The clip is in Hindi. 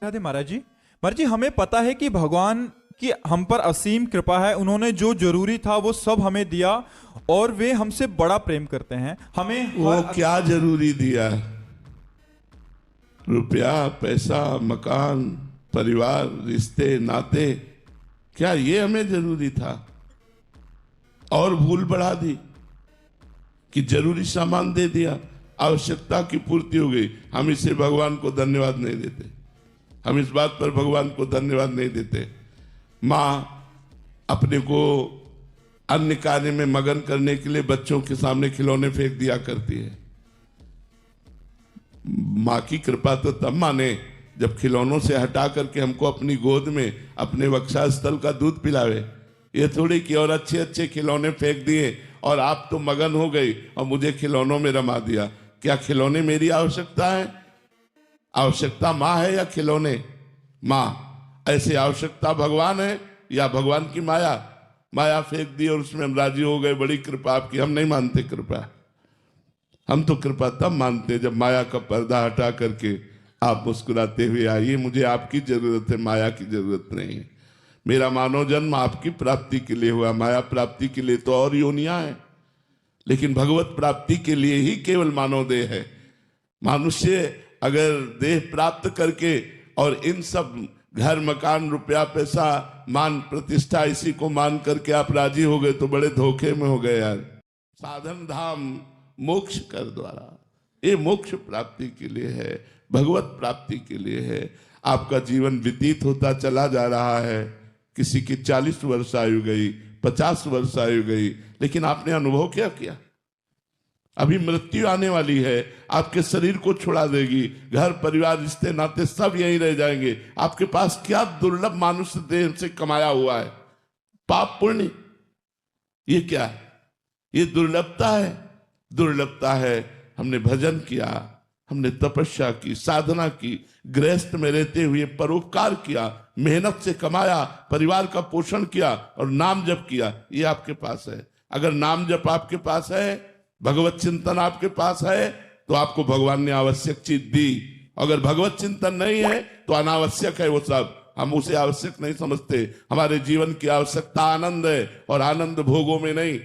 राधे महाराज जी हमें पता है कि भगवान की हम पर असीम कृपा है। उन्होंने जो जरूरी था वो सब हमें दिया और वे हमसे बड़ा प्रेम करते हैं। हमें वो क्या जरूरी दिया? रुपया, पैसा, मकान, परिवार, रिश्ते, नाते, क्या ये हमें जरूरी था? और भूल बढ़ा दी कि जरूरी सामान दे दिया, आवश्यकता की पूर्ति हो गई। हम इसे भगवान को धन्यवाद नहीं देते, हम इस बात पर भगवान को धन्यवाद नहीं देते। माँ अपने को अन्य कार्य में मगन करने के लिए बच्चों के सामने खिलौने फेंक दिया करती है। माँ की कृपा तो तब माने जब खिलौनों से हटा करके हमको अपनी गोद में अपने वक्षस्थल का दूध पिलावे। ये थोड़ी कि और अच्छे अच्छे खिलौने फेंक दिए और आप तो मगन हो गई और मुझे खिलौनों में रमा दिया। क्या खिलौने मेरी आवश्यकता है? आवश्यकता माँ है या खिलौने? माँ। ऐसे आवश्यकता भगवान है या भगवान की माया? माया फेंक दी और उसमें हम राजी हो गए, बड़ी कृपा आपकी। हम नहीं मानते कृपा, हम तो कृपा तब मानते जब माया का पर्दा हटा करके आप मुस्कुराते हुए आइए, मुझे आपकी जरूरत है, माया की जरूरत नहीं है। मेरा मानव जन्म आपकी प्राप्ति के लिए हुआ, माया प्राप्ति के लिए तो और योनियां हैं, लेकिन भगवत प्राप्ति के लिए ही केवल मानव देह है। मनुष्य अगर देह प्राप्त करके और इन सब घर, मकान, रुपया, पैसा, मान, प्रतिष्ठा, इसी को मान करके आप राजी हो गए तो बड़े धोखे में हो गए यार। साधन धाम मोक्ष कर द्वारा, ये मोक्ष प्राप्ति के लिए है, भगवत प्राप्ति के लिए है। आपका जीवन व्यतीत होता चला जा रहा है। किसी की 40 वर्ष आयु गई, 50 वर्ष आयु गई, लेकिन आपने अनुभव क्या किया? अभी मृत्यु आने वाली है, आपके शरीर को छुड़ा देगी, घर, परिवार, रिश्ते, नाते सब यहीं रह जाएंगे। आपके पास क्या दुर्लभ मानुष्य देह से कमाया हुआ है? पाप पुण्य, ये क्या है? ये दुर्लभता है। दुर्लभता है हमने भजन किया, हमने तपस्या की, साधना की, गृहस्थ में रहते हुए परोपकार किया, मेहनत से कमाया, परिवार का पोषण किया और नाम जप किया। ये आपके पास है। अगर नाम जप आपके पास है, भगवत चिंतन आपके पास है, तो आपको भगवान ने आवश्यक चीज दी। अगर भगवत चिंतन नहीं है तो अनावश्यक है वो सब, हम उसे आवश्यक नहीं समझते। हमारे जीवन की आवश्यकता आनंद है और आनंद भोगों में नहीं,